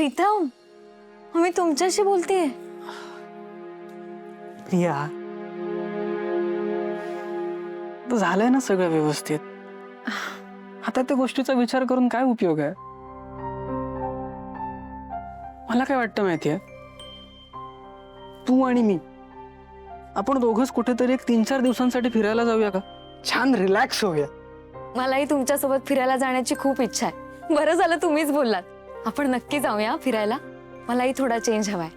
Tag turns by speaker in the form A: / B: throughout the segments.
A: प्रीतम, मी तुमच्याशी बोलतेय.
B: प्रिया, झालंय ना सगळं व्यवस्थित. आता त्या गोष्टीचा विचार करून काय उपयोग आहे? मला काय वाटतं माहितीये, तू आणि मी आपण दोघंच कुठेतरी एक 3-4 दिवसांसाठी फिरायला जाऊया का? छान रिलॅक्स होऊया.
A: मलाही तुमच्यासोबत फिरायला जाण्याची खूप इच्छा आहे. बरं झालं तुम्हीच बोललात. आपण नक्की जाऊया फिरायला. मलाही थोडा चेंज हवाय.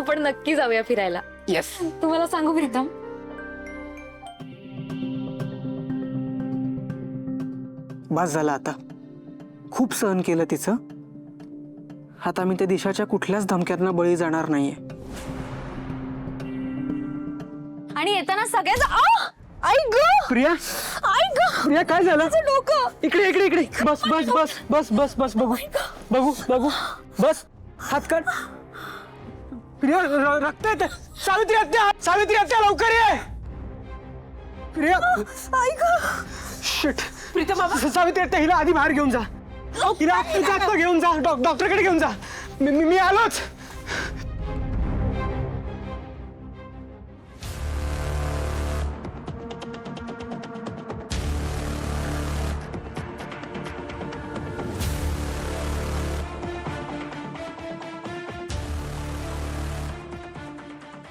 A: आपण नक्की जाऊया फिरायला.
B: येस.
A: तुम्हाला सांगू प्रीतम,
B: बस झालं आता. खूप सहन केलं तिचं. आता मी त्या दिशाच्या कुठल्याच धमक्यांना बळी जाणार नाहीये.
A: आणि येताना सगळ्याच आई ग,
B: प्रिया,
A: आई ग,
B: प्रिया काय झालं?
A: डोकं.
B: इकडे इकडे इकडे. बस बस बस बस बस बस बघू बघू बघू. बस, हात काढ. प्रिया, रक्त येते. सावित्री हत्या, सावित्री हत्या, लवकर ये. प्रिया,
A: आई ग.
B: शिट. प्रीतम बाबा, सावित्री हत्या, हिला आधी बाहेर घेऊन जा. हिला आत्ता घेऊन जा, डॉक्टरकडे घेऊन जा. मी आलोच.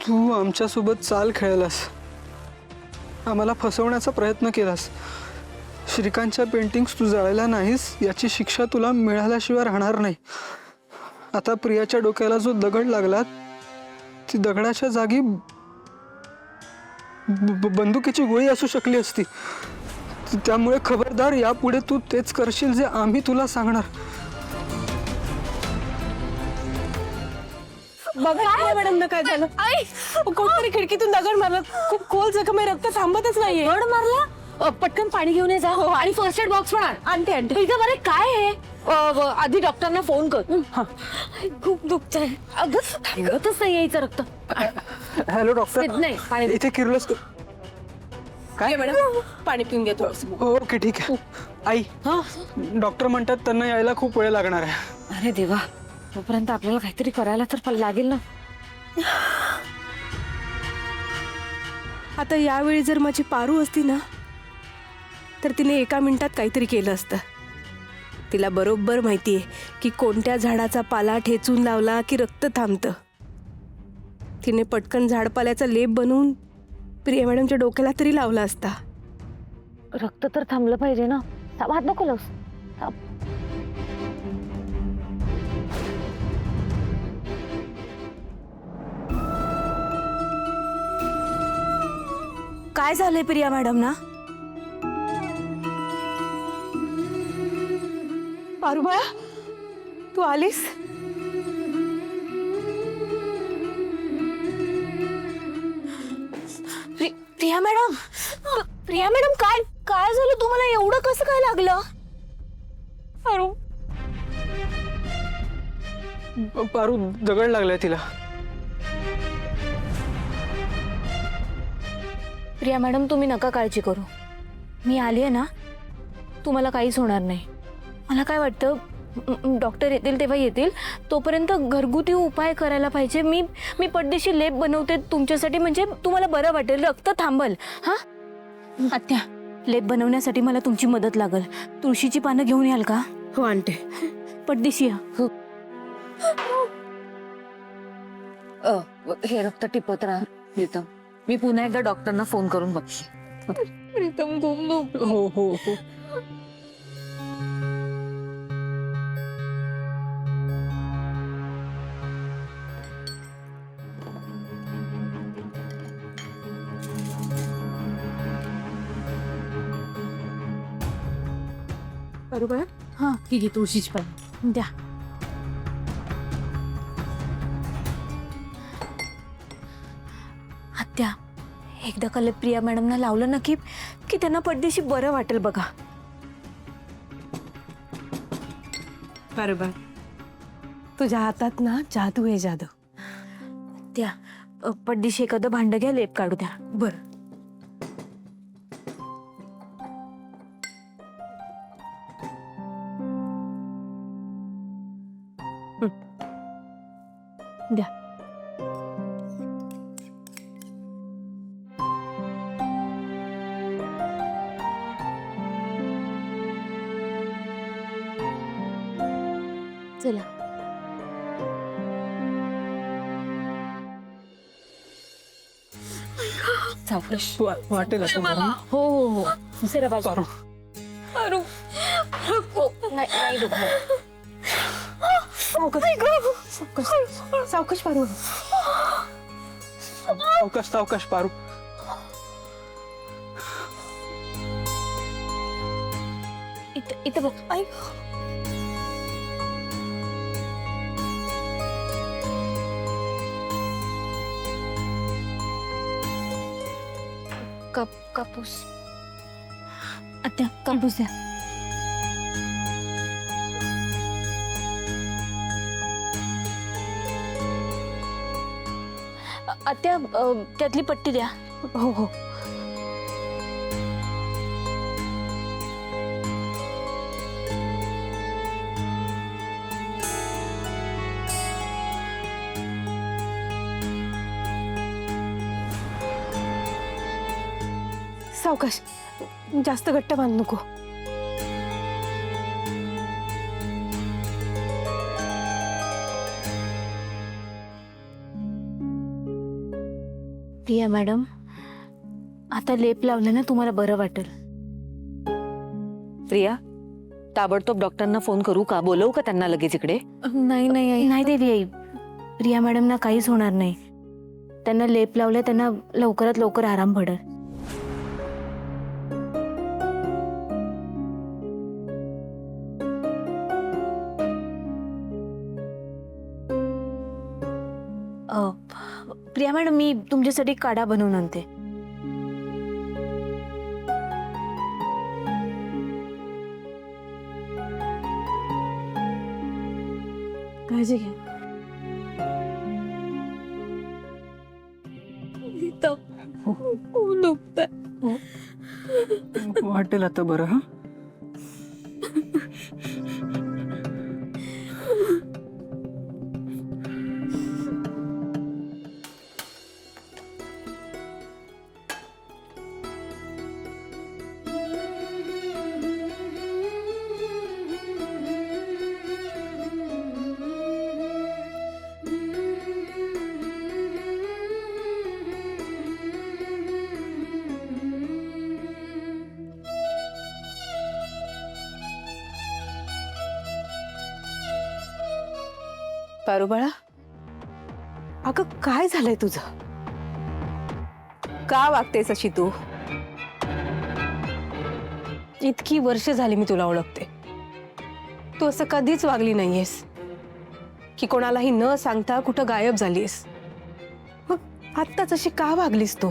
B: तू आमच्यासोबत चाल खेळलास, आम्हाला फसवण्याचा प्रयत्न केलास. श्रीकांतच्या पेंटिंग्स तू जाळायला नाहीस याची शिक्षा तुला मिळाल्याशिवाय राहणार नाही. आता प्रियाच्या डोक्याला जो दगड लागला, ती दगडाच्या जागी बंदुकीची गोळी असू शकली असती. त्यामुळे खबरदार, यापुढे तू तेच करशील जे आम्ही तुला सांगणार.
C: बघा मॅडम, काय झालं?
A: आई,
C: कोणतरी खिडकीतून दगड मारला. खूप खोल जखम आहे, रक्त थांबतच नाहीये.
A: दगड मारला? पटकन पाणी घेऊन ये जा. हो, आणि फर्स्ट एड बॉक्स पण आण.
C: आणते आणते.
A: प्रीतम, अरे काय आहे?
C: आधी डॉक्टरना फोन कर.
A: खूप दुखतंय. अगं थांबतच नाही यायचं रक्त.
B: Hello doctor.
A: नाही, पाणी.
B: इथे किर्लोस्कर.
C: काय मॅडम, पाणी पिऊन घे थोडंसं.
B: ओके, ठीक आहे. आई, डॉक्टर म्हणतात त्यांना यायला खूप वेळ लागणार आहे.
A: अरे देवा, तोपर्यंत आपल्याला काहीतरी करायला तर लागेल ना.
C: आता यावेळी जर माझी पारू असती ना, तर तिने एका मिनिटात काहीतरी केलं असतं. तिला बरोबर माहितीये की कोणत्या झाडाचा पाला ठेचून लावला की रक्त थांबतं. तिने पटकन झाडपाल्याचा लेप बनवून प्रिया मॅडमच्या डोक्याला तरी लावला असता.
A: रक्त तर थांबलं पाहिजे ना. हात नको लावूस.
C: काय झालंय प्रिया मॅडम ना? पारुबाळा, तू आलीस?
A: प्रिया मॅडम, प्रिया मॅडम, काय काय झालं तुम्हाला? एवढं कसं काय लागलं?
B: पारू, दगड लागलाय तिला.
A: प्रिया मॅडम, तुम्ही नका काळजी करू. मी आली आहे ना, तुम्हाला काहीच होणार नाही. मला काय वाटतं, डॉक्टर येतील तेव्हा येतील, तोपर्यंत घरगुती उपाय करायला पाहिजे. मी पटदिशी लेप बनवते तुमच्यासाठी, म्हणजे तुम्हाला बरं वाटेल, रक्त थांबल. हा आत्या, लेप बनवण्यासाठी मला तुमची मदत लागल. तुळशीची पानं घेऊन याल का?
C: हो, आणते.
A: पटदिशी या. हे रक्त टिपत राहा प्रीतम. मी पुन्हा एकदा डॉक्टरना फोन करून बघते. प्रीतम,
B: हो हो हो.
C: पारुबाळा,
A: हा,
C: ही घे तुळशीची पानं.
A: द्या. आत्या, एकदा काल प्रिया मॅडमना लावलं ना की त्यांना पडदेशी बरं वाटेल बघा.
C: पारुबाळा, तुझ्या हातात ना जादू आहे, जादू.
A: त्या पडदेशी एखादं भांड घ्या, लेप काढू द्या.
C: बरं.
A: द्या. चला. सावकाश.
B: वाटेल असं मला.
A: हो हो हो दुसऱ्या बाजूला.
B: पारू.
A: नाही नाही दुखत.
C: सावकाश पारू.
B: सावकाश सावकाश पारू.
A: इथं बघ. कापूस. आत्या कापूस द्या. आत्या त्यातली पट्टी द्या.
C: हो हो. सावकाश, जास्त घट्ट बांध नको.
A: प्रिया मॅडम, आता लेप लावलं ना तुम्हाला बरं वाटेल.
D: प्रिया, ताबडतोब डॉक्टरांना फोन करू का? बोलवू का त्यांना लगेच इकडे?
A: नाही नाही नाही देवी आई, प्रिया मॅडमना काहीच होणार नाही. त्यांना लेप लावलं, त्यांना लवकरात लवकर आराम पडेल. प्रिया मॅडम, मी तुमच्यासाठी काढा बनवून आणते. काळजी घ्या.
B: वाटेल आता बरं. हा
C: पारू बाळा, अगं काय झालंय तुझं? का वागतेस अशी तू? इतकी वर्ष झाली मी तुला ओळखते. तू असं कधीच वागली नाहीयेस की कोणालाही न सांगता कुठं गायब झालीस. मग आत्ताच अशी का वागलीस तू?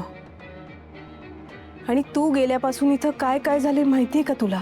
C: आणि तू गेल्यापासून इथं काय काय झाले माहितीये का तुला?